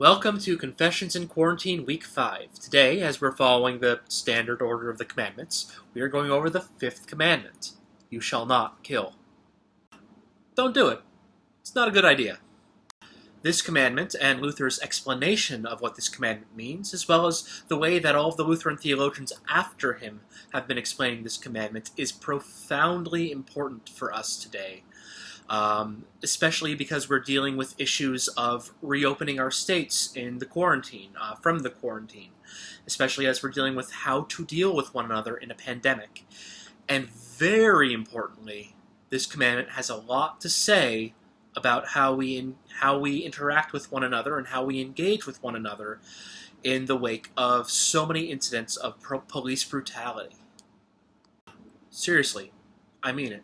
Welcome to Confessions in Quarantine Week 5. Today, as we're following the standard order of the commandments, we are going over the Fifth Commandment. You shall not kill. Don't do it. It's not a good idea. This commandment, and Luther's explanation of what this commandment means, as well as the way that all of the Lutheran theologians after him have been explaining this commandment, is profoundly important for us today. Especially because we're dealing with issues of reopening our states in the quarantine, from the quarantine, especially as we're dealing with how to deal with one another in a pandemic. And very importantly, this commandment has a lot to say about how we interact with one another and how we engage with one another in the wake of so many incidents of police brutality. Seriously, I mean it.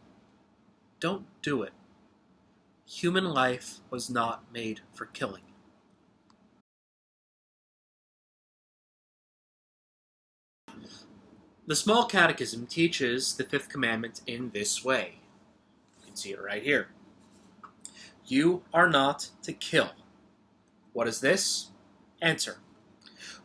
Don't do it. Human life was not made for killing. The Small Catechism teaches the Fifth Commandment in this way. You can see it right here. You are not to kill. What is this? Answer.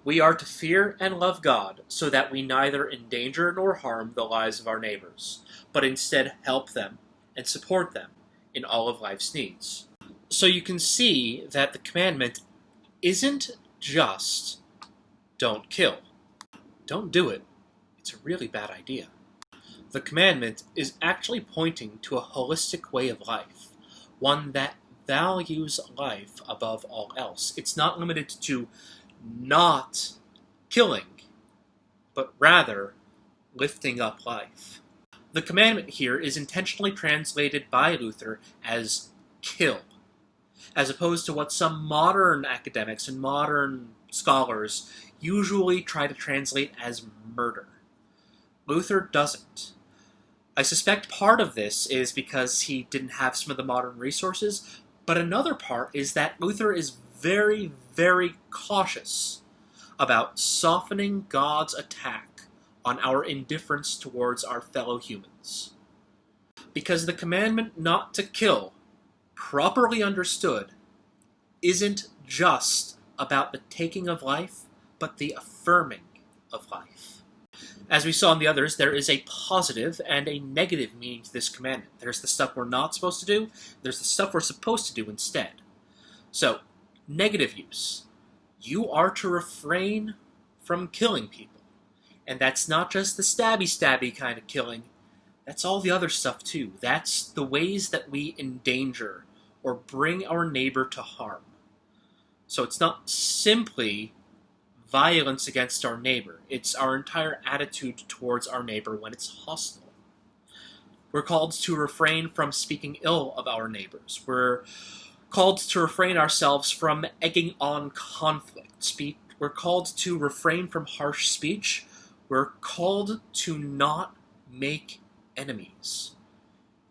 We are to fear and love God so that we neither endanger nor harm the lives of our neighbors, but instead help them and support them in all of life's needs. So you can see that the commandment isn't just don't kill. Don't do it. It's a really bad idea. The commandment is actually pointing to a holistic way of life, one that values life above all else. It's not limited to not killing, but rather lifting up life. The commandment here is intentionally translated by Luther as kill, as opposed to what some modern academics and modern scholars usually try to translate as murder. Luther doesn't. I suspect part of this is because he didn't have some of the modern resources, but another part is that Luther is very, very cautious about softening God's attack on our indifference towards our fellow humans. Because the commandment not to kill, properly understood, isn't just about the taking of life, but the affirming of life. As we saw in the others, there is a positive and a negative meaning to this commandment. There's the stuff we're not supposed to do, there's the stuff we're supposed to do instead. So, negative use. You are to refrain from killing people. And that's not just the stabby kind of killing. That's all the other stuff too. That's the ways that we endanger or bring our neighbor to harm. So it's not simply violence against our neighbor. It's our entire attitude towards our neighbor when it's hostile. We're called to refrain from speaking ill of our neighbors. We're called to refrain ourselves from egging on conflict. We're called to refrain from harsh speech. We're called to not make enemies.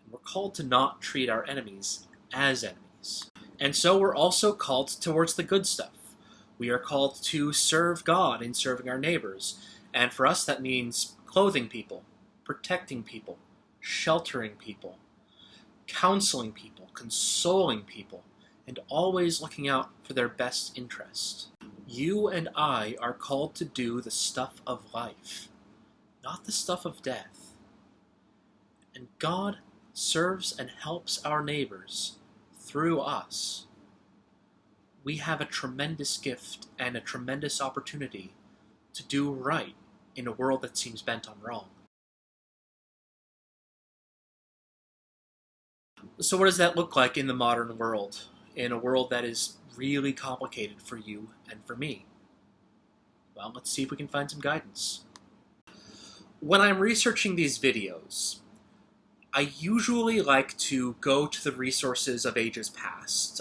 And we're called to not treat our enemies as enemies. And so we're also called towards the good stuff. We are called to serve God in serving our neighbors. And for us that means clothing people, protecting people, sheltering people, counseling people, consoling people, and always looking out for their best interest. You and I are called to do the stuff of life, not the stuff of death. And God serves and helps our neighbors through us. We have a tremendous gift and a tremendous opportunity to do right in a world that seems bent on wrong. So what does that look like in the modern world? In a world that is really complicated for you and for me? Well, let's see if we can find some guidance. When I'm researching these videos, I usually like to go to the resources of ages past.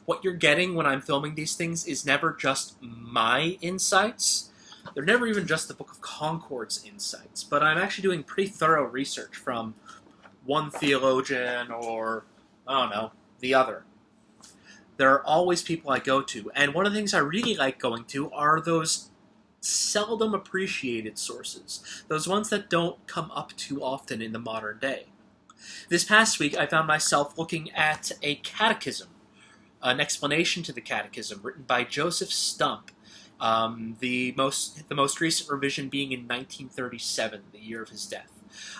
What you're getting when I'm filming these things is never just my insights. They're never even just the Book of Concord's insights, but I'm actually doing pretty thorough research from one theologian or, I don't know, the other. There are always people I go to, and one of the things I really like going to are those seldom appreciated sources, those ones that don't come up too often in the modern day. This past week, I found myself looking at a catechism an explanation to the Catechism written by Joseph Stump, the most recent revision being in 1937, the year of his death.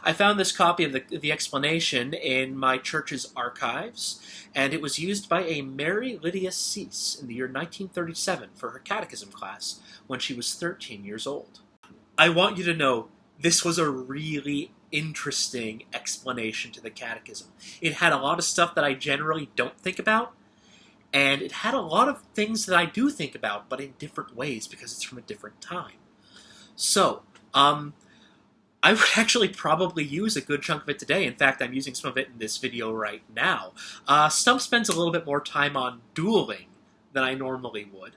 I found this copy of the explanation in my church's archives, and it was used by a Mary Lydia Cease in the year 1937 for her catechism class when she was 13 years old. I want you to know this was a really interesting explanation to the catechism. It had a lot of stuff that I generally don't think about, and it had a lot of things that I do think about, but in different ways because it's from a different time. So, I would actually probably use a good chunk of it today. In fact, I'm using some of it in this video right now. Stump spends a little bit more time on dueling than I normally would.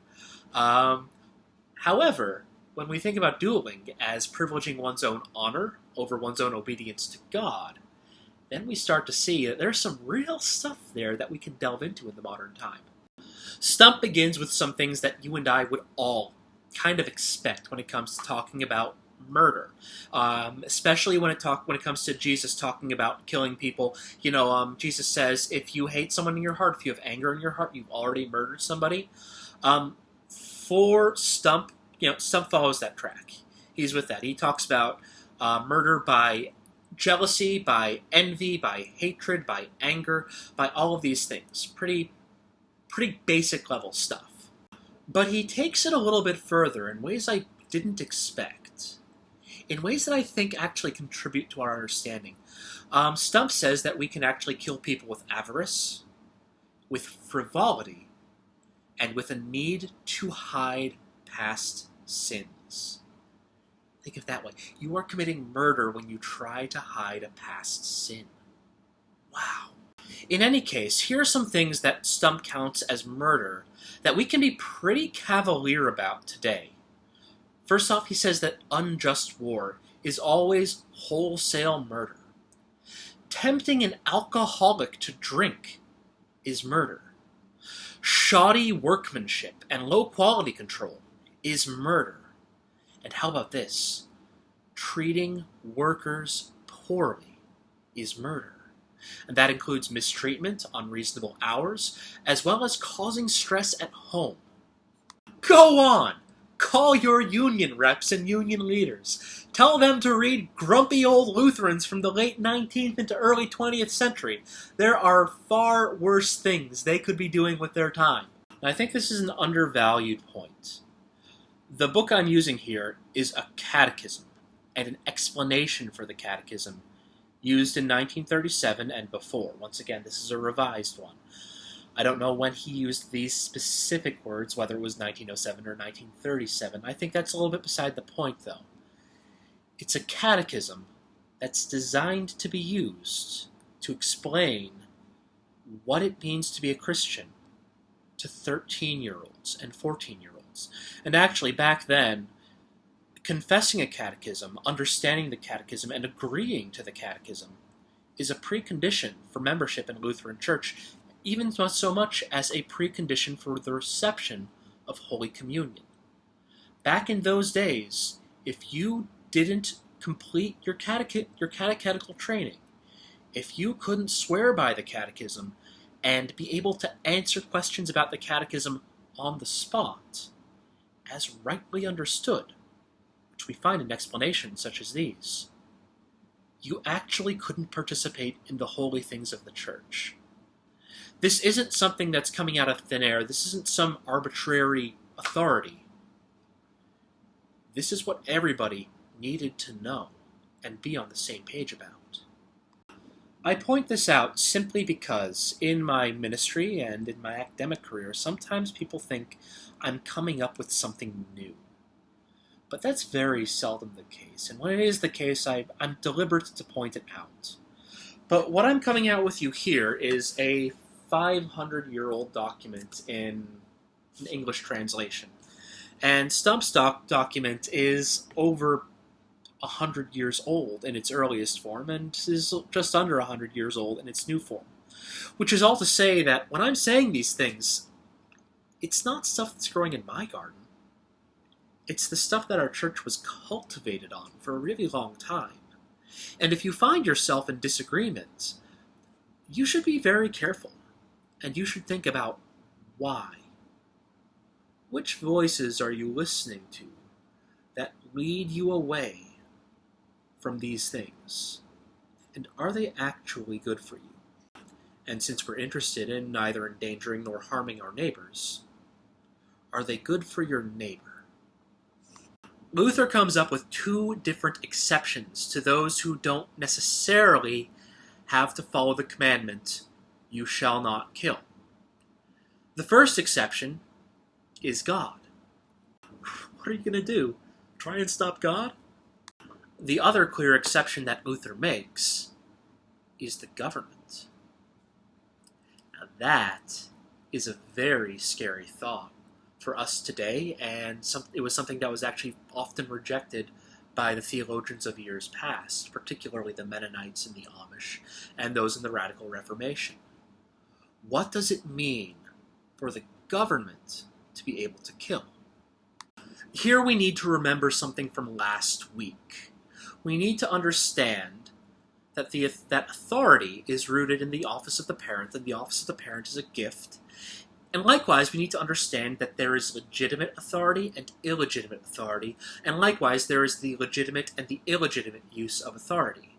However, when we think about dueling as privileging one's own honor over one's own obedience to God, then we start to see that there's some real stuff there that we can delve into in the modern time. Stump begins with some things that you and I would all kind of expect when it comes to talking about murder, especially when it comes to Jesus talking about killing people. Jesus says, if you hate someone in your heart, if you have anger in your heart, you've already murdered somebody. For Stump, Stump follows that track. He's with that. He talks about murder by jealousy, by envy, by hatred, by anger, by all of these things. Pretty basic level stuff. But he takes it a little bit further in ways I didn't expect. In ways that I think actually contribute to our understanding. Stump says that we can actually kill people with avarice, with frivolity, and with a need to hide past sins. Think of it that way. You are committing murder when you try to hide a past sin. Wow. In any case, here are some things that Stump counts as murder that we can be pretty cavalier about today. First off, he says that unjust war is always wholesale murder. Tempting an alcoholic to drink is murder. Shoddy workmanship and low quality control is murder. And how about this? Treating workers poorly is murder. And that includes mistreatment, unreasonable hours, as well as causing stress at home. Go on! Call your union reps and union leaders. Tell them to read grumpy old Lutherans from the late 19th into early 20th century. There are far worse things they could be doing with their time. And I think this is an undervalued point. The book I'm using here is a catechism and an explanation for the catechism used in 1937 and before. Once again, this is a revised one. I don't know when he used these specific words, whether it was 1907 or 1937. I think that's a little bit beside the point, though. It's a catechism that's designed to be used to explain what it means to be a Christian to 13-year-olds and 14-year-olds. And actually, back then, confessing a catechism, understanding the catechism, and agreeing to the catechism is a precondition for membership in Lutheran Church, even so much as a precondition for the reception of Holy Communion. Back in those days, if you didn't complete your catechetical training, if you couldn't swear by the catechism and be able to answer questions about the catechism on the spot, as rightly understood, which we find in explanations such as these, you actually couldn't participate in the holy things of the Church. This isn't something that's coming out of thin air. This isn't some arbitrary authority. This is what everybody needed to know and be on the same page about. I point this out simply because in my ministry and in my academic career, sometimes people think I'm coming up with something new. But that's very seldom the case, and when it is the case, I'm deliberate to point it out. But what I'm coming out with you here is a 500-year-old document in an English translation. And Stump's document is over 100 years old in its earliest form, and is just under 100 years old in its new form. Which is all to say that when I'm saying these things, it's not stuff that's growing in my garden. It's the stuff that our church was cultivated on for a really long time. And if you find yourself in disagreement, you should be very careful. And you should think about Why? Which voices are you listening to that lead you away from these things? And are they actually good for you? And since we're interested in neither endangering nor harming our neighbors, are they good for your neighbor? Luther comes up with two different exceptions to those who don't necessarily have to follow the commandment, "You shall not kill." The first exception is God. What are you going to do? Try and stop God? The other clear exception that Luther makes is the government. Now that is a very scary thought for us today, and it was something that was actually often rejected by the theologians of years past, particularly the Mennonites and the Amish, and those in the Radical Reformation. What does it mean for the government to be able to kill? Here we need to remember something from last week. We need to understand that that authority is rooted in the office of the parent, and the office of the parent is a gift. And likewise, we need to understand that there is legitimate authority and illegitimate authority, and likewise, there is the legitimate and the illegitimate use of authority.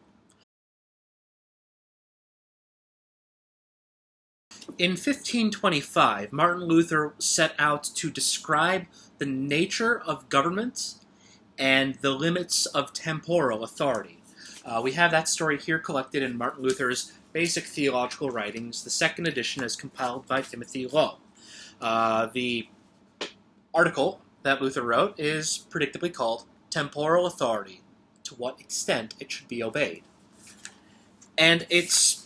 In 1525, Martin Luther set out to describe the nature of government and the limits of temporal authority. We have that story here collected in Martin Luther's Basic Theological Writings, the second edition as compiled by Timothy Lowe. The article that Luther wrote is predictably called Temporal Authority, to what extent it should be obeyed. And it's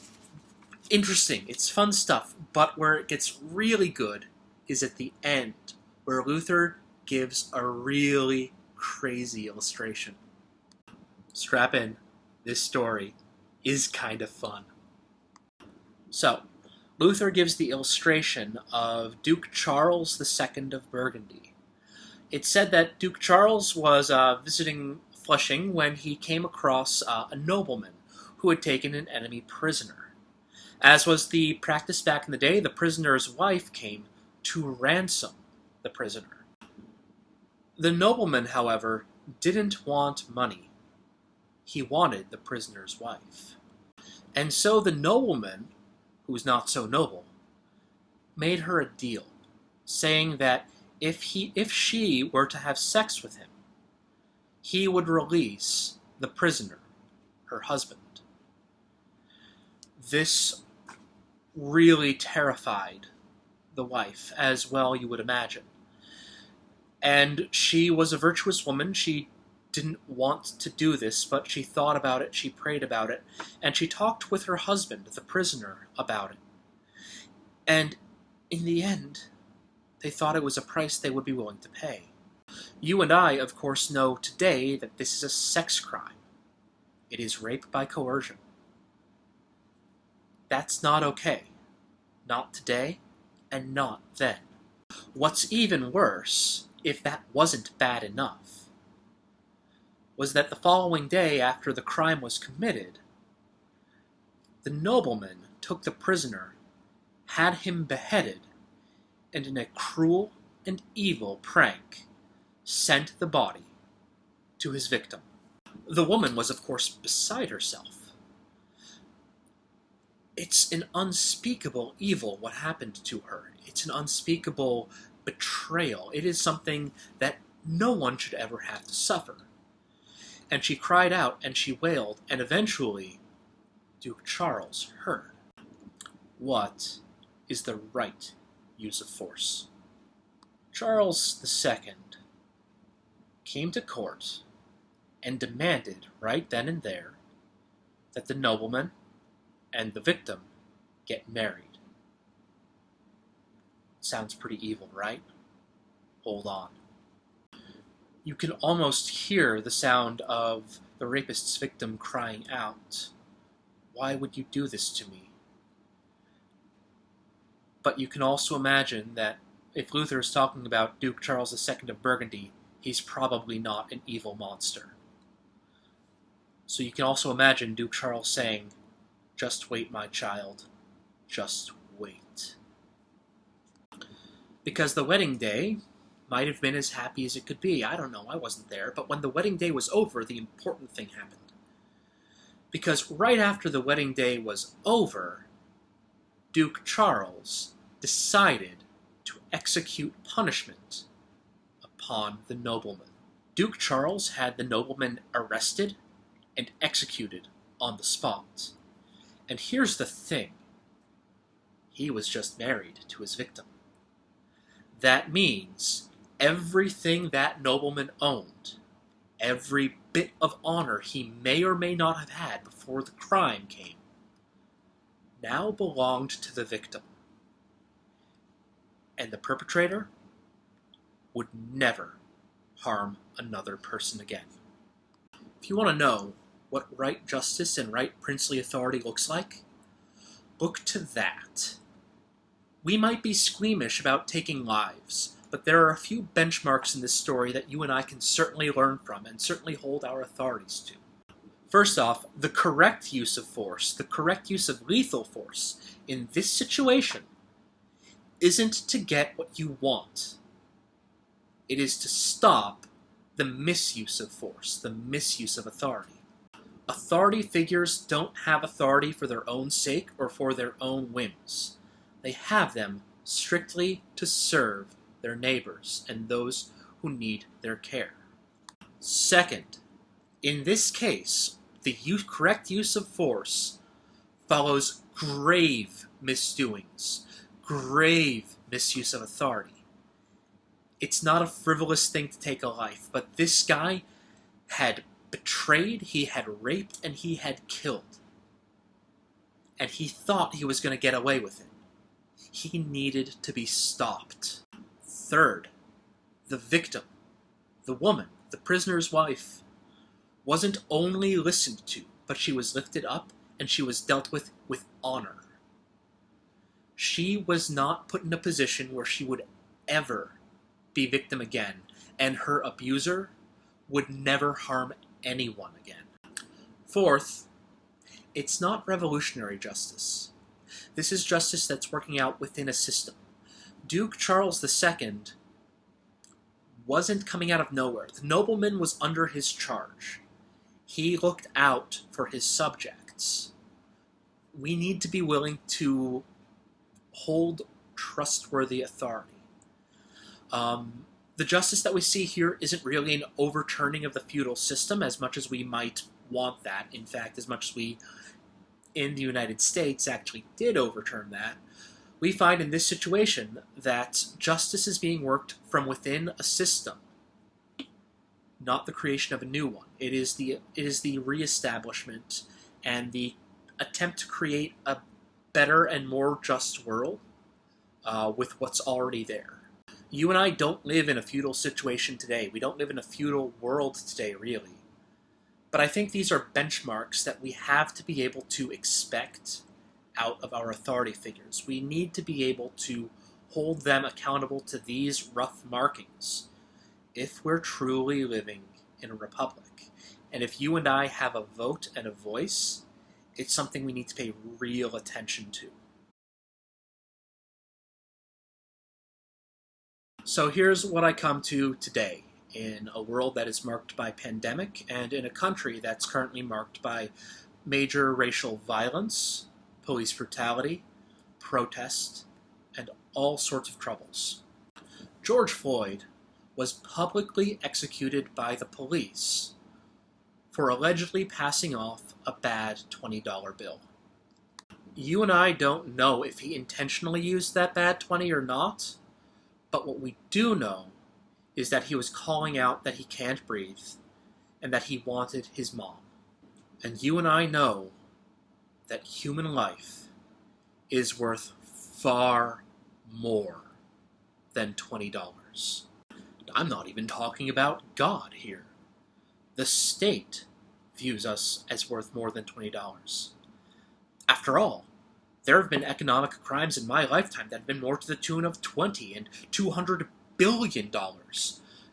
interesting, it's fun stuff, but where it gets really good is at the end, where Luther gives a really crazy illustration. Strap in, this story is kind of fun. So, Luther gives the illustration of Duke Charles II of Burgundy. It's said that Duke Charles was visiting Flushing when he came across a nobleman who had taken an enemy prisoner. As was the practice back in the day, the prisoner's wife came to ransom the prisoner. The nobleman, however, didn't want money. He wanted the prisoner's wife. And so the nobleman, who was not so noble, made her a deal, saying that if she were to have sex with him, he would release the prisoner, her husband. This really terrified the wife, as well you would imagine. And she was a virtuous woman. She didn't want to do this, but she thought about it, she prayed about it, and she talked with her husband, the prisoner, about it. And in the end, they thought it was a price they would be willing to pay. You and I, of course, know today that this is a sex crime. It is rape by coercion. That's not okay. Not today, and not then. What's even worse, if that wasn't bad enough, was that the following day after the crime was committed, the nobleman took the prisoner, had him beheaded, and in a cruel and evil prank, sent the body to his victim. The woman was, of course, beside herself. It's an unspeakable evil what happened to her. It's an unspeakable betrayal. It is something that no one should ever have to suffer. And she cried out and she wailed, and eventually Duke Charles heard. What is the right use of force? Charles II came to court and demanded right then and there that the nobleman and the victim get married. Sounds pretty evil, right? Hold on. You can almost hear the sound of the rapist's victim crying out, "Why would you do this to me?" But you can also imagine that if Luther is talking about Duke Charles II of Burgundy, he's probably not an evil monster. So you can also imagine Duke Charles saying, "Just wait, my child. Just wait." Because the wedding day might have been as happy as it could be. I don't know, I wasn't there. But when the wedding day was over, the important thing happened. Because right after the wedding day was over, Duke Charles decided to execute punishment upon the nobleman. Duke Charles had the nobleman arrested and executed on the spot. And here's the thing. He was just married to his victim. That means everything that nobleman owned, every bit of honor he may or may not have had before the crime came, now belonged to the victim. And the perpetrator would never harm another person again. If you want to know what right justice and right princely authority looks like, look to that. We might be squeamish about taking lives, but there are a few benchmarks in this story that you and I can certainly learn from and certainly hold our authorities to. First off, the correct use of force, the correct use of lethal force in this situation isn't to get what you want. It is to stop the misuse of force, the misuse of authority. Authority figures don't have authority for their own sake or for their own whims. They have them strictly to serve their neighbors and those who need their care. Second, in this case, the correct use of force follows grave misdoings, grave misuse of authority. It's not a frivolous thing to take a life, but this guy had betrayed, he had raped, and he had killed. And he thought he was going to get away with it. He needed to be stopped. Third, the victim, the woman, the prisoner's wife, wasn't only listened to, but she was lifted up and she was dealt with honor. She was not put in a position where she would ever be victim again, and her abuser would never harm anyone again. Fourth, it's not revolutionary justice. This is justice that's working out within a system. Duke Charles II wasn't coming out of nowhere. The nobleman was under his charge. He looked out for his subjects. We need to be willing to hold trustworthy authority. The justice that we see here isn't really an overturning of the feudal system as much as we might want that. In fact, as much as we in the United States actually did overturn that, we find in this situation that justice is being worked from within a system, not the creation of a new one. It is the reestablishment and the attempt to create a better and more just world with what's already there. You and I don't live in a feudal situation today. We don't live in a feudal world today, really. But I think these are benchmarks that we have to be able to expect out of our authority figures. We need to be able to hold them accountable to these rough markings if we're truly living in a republic. And if you and I have a vote and a voice, it's something we need to pay real attention to. So here's what I come to today. In a world that is marked by pandemic, and in a country that's currently marked by major racial violence, police brutality, protest, and all sorts of troubles. George Floyd was publicly executed by the police for allegedly passing off a bad $20 bill. You and I don't know if he intentionally used that bad 20 or not, but what we do know is that he was calling out that he can't breathe and that he wanted his mom. And you and I know that human life is worth far more than $20. I'm not even talking about God here. The state views us as worth more than $20. After all, there have been economic crimes in my lifetime that have been more to the tune of $20 and $200 billion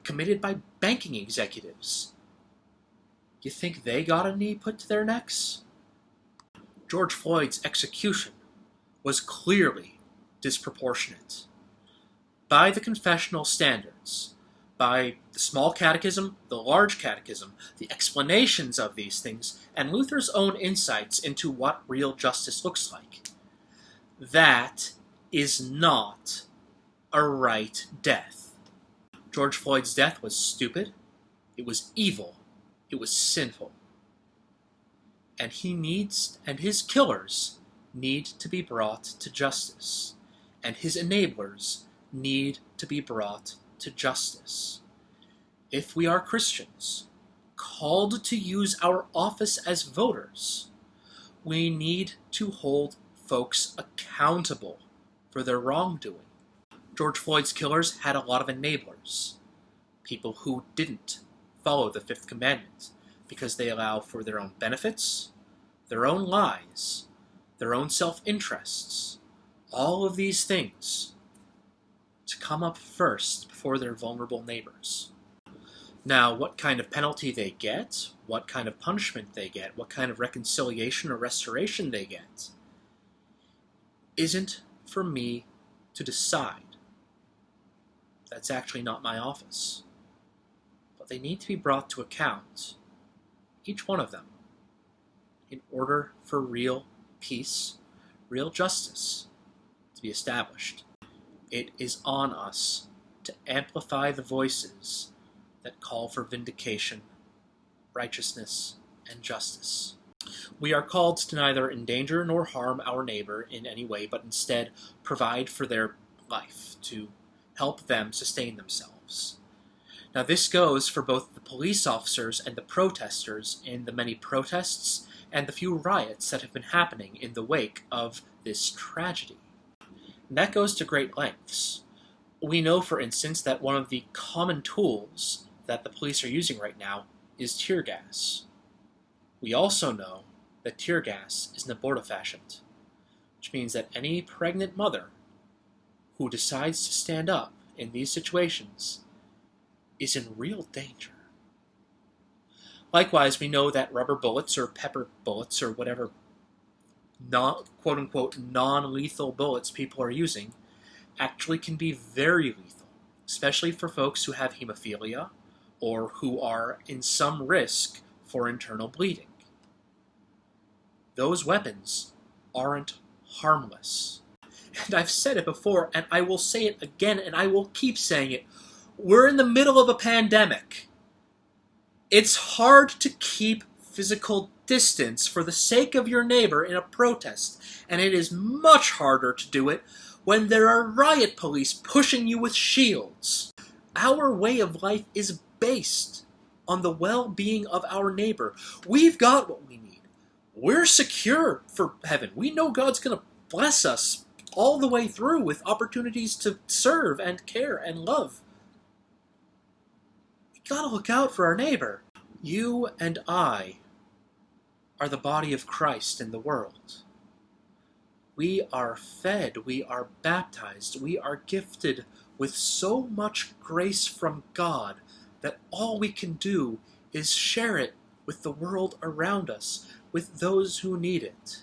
committed by banking executives. You think they got a knee put to their necks? George Floyd's execution was clearly disproportionate. by the confessional standards, by the small catechism, the large catechism, the explanations of these things, and Luther's own insights into what real justice looks like. That is not a right death. George Floyd's death was stupid, it was evil, it was sinful. And his killers need to be brought to justice, and his enablers need to be brought to justice. If we are Christians, called to use our office as voters, we need to hold folks accountable for their wrongdoing. George Floyd's killers had a lot of enablers, people who didn't follow the Fifth Commandment because they allow for their own benefits, their own lies, their own self-interests, all of these things to come up first before their vulnerable neighbors. Now, what kind of penalty they get, what kind of punishment they get, what kind of reconciliation or restoration they get, isn't for me to decide. That's actually not my office. But they need to be brought to account, each one of them, in order for real peace, real justice to be established. It is on us to amplify the voices that call for vindication, righteousness, and justice. We are called to neither endanger nor harm our neighbor in any way, but instead provide for their life, to help them sustain themselves. Now this goes for both the police officers and the protesters in the many protests and the few riots that have been happening in the wake of this tragedy. And that goes to great lengths. We know, for instance, that one of the common tools that the police are using right now is tear gas. We also know that tear gas is an abortifacient, which means that any pregnant mother who decides to stand up in these situations is in real danger. Likewise, we know that rubber bullets or pepper bullets or whatever quote-unquote non-lethal bullets people are using actually can be very lethal, especially for folks who have hemophilia or who are in some risk for internal bleeding. Those weapons aren't harmless. And I've said it before, and I will say it again, and I will keep saying it. We're in the middle of a pandemic. It's hard to keep physical distance for the sake of your neighbor in a protest, and it is much harder to do it when there are riot police pushing you with shields. Our way of life is based on the well-being of our neighbor. We've got what we need. We're secure for heaven. We know God's going to bless us all the way through with opportunities to serve and care and love. We gotta look out for our neighbor. You and I are the body of Christ in the world. We are fed, we are baptized, we are gifted with so much grace from God that all we can do is share it with the world around us, with those who need it.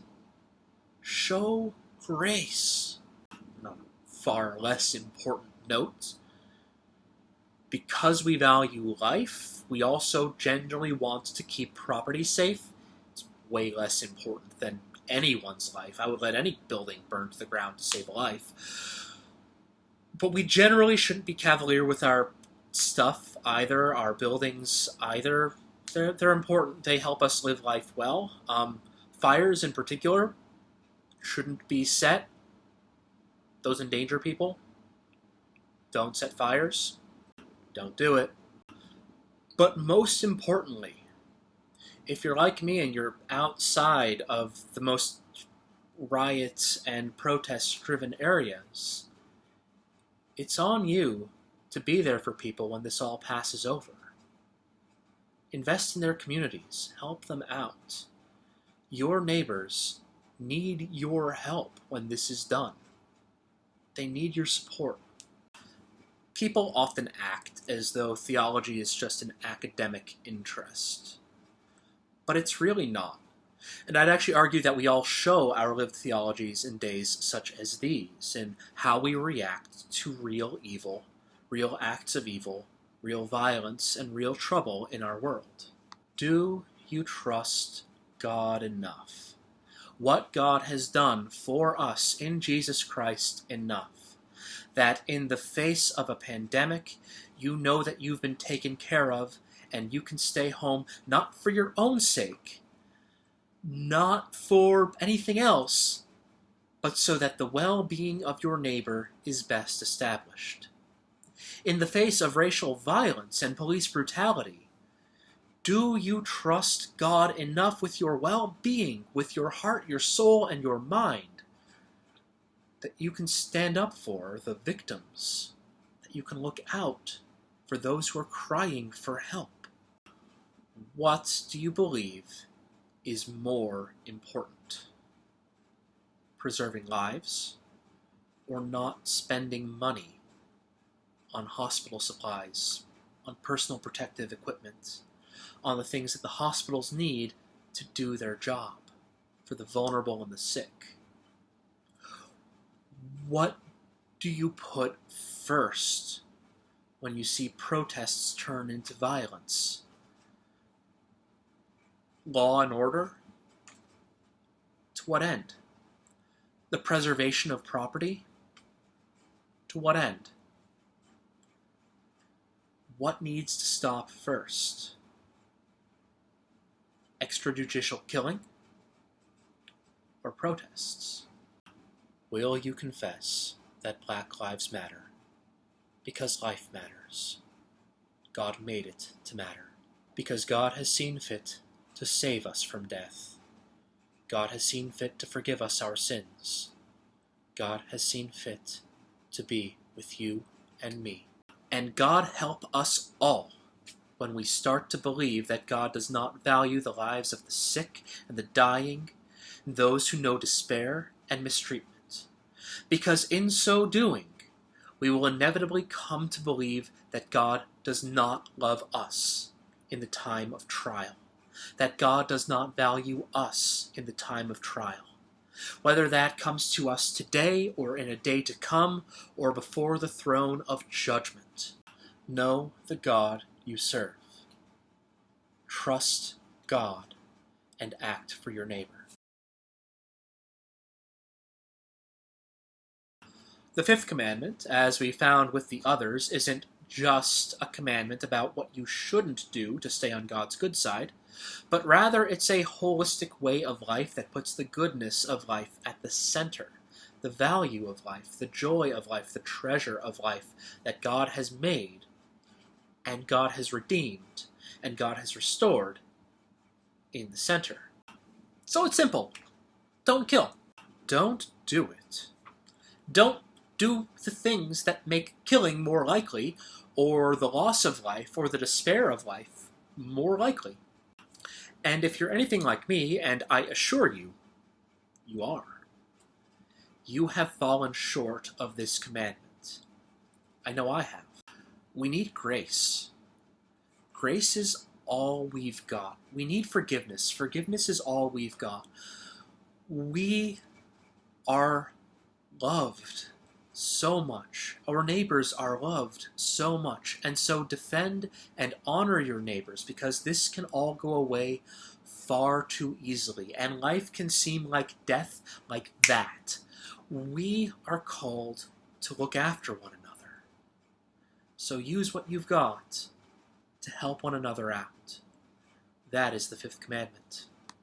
Show grace. On a far less important note, because we value life, we also generally want to keep property safe. It's way less important than anyone's life. I would let any building burn to the ground to save a life. But we generally shouldn't be cavalier with our stuff either, our buildings either. They're important. They help us live life well. Fires in particular shouldn't be set. Those endanger people. Don't set fires. Don't do it. But most importantly, if you're like me and you're outside of the most riots and protest-driven areas, it's on you to be there for people when this all passes over. Invest in their communities. Help them out. Your neighbors need your help when this is done. They need your support. People often act as though theology is just an academic interest. But it's really not. And I'd actually argue that we all show our lived theologies in days such as these, in how we react to real evil, real acts of evil, real violence, and real trouble in our world. Do you trust God enough? What God has done for us in Jesus Christ enough, that in the face of a pandemic, you know that you've been taken care of, and you can stay home not for your own sake, not for anything else, but so that the well-being of your neighbor is best established. In the face of racial violence and police brutality, do you trust God enough with your well-being, with your heart, your soul, and your mind, that you can stand up for the victims, that you can look out for those who are crying for help? What do you believe is more important? Preserving lives, or not spending money on hospital supplies, on personal protective equipment, on the things that the hospitals need to do their job for the vulnerable and the sick? What do you put first when you see protests turn into violence? Law and order? To what end? The preservation of property? To what end? What needs to stop first? Extrajudicial killing? Or protests? Will you confess that Black Lives Matter? Because life matters. God made it to matter. Because God has seen fit to save us from death. God has seen fit to forgive us our sins. God has seen fit to be with you and me. And God help us all when we start to believe that God does not value the lives of the sick and the dying, and those who know despair and mistreatment. Because in so doing, we will inevitably come to believe that God does not love us in the time of trial, that God does not value us in the time of trial, whether that comes to us today or in a day to come or before the throne of judgment. Know the God you serve. Trust God and act for your neighbor. The fifth commandment, as we found with the others, isn't just a commandment about what you shouldn't do to stay on God's good side, but rather it's a holistic way of life that puts the goodness of life at the center, the value of life, the joy of life, the treasure of life that God has made, and God has redeemed, and God has restored in the center. So it's simple. Don't kill. Don't do it. Don't do the things that make killing more likely, or the loss of life, or the despair of life more likely. And if you're anything like me, and I assure you, you are, you have fallen short of this commandment. I know I have. We need grace. Grace is all we've got. We need forgiveness. Forgiveness is all we've got. We are loved so much. Our neighbors are loved so much. And so defend and honor your neighbors, because this can all go away far too easily. And life can seem like death like that. We are called to look after one another. So use what you've got to help one another out. That is the fifth commandment.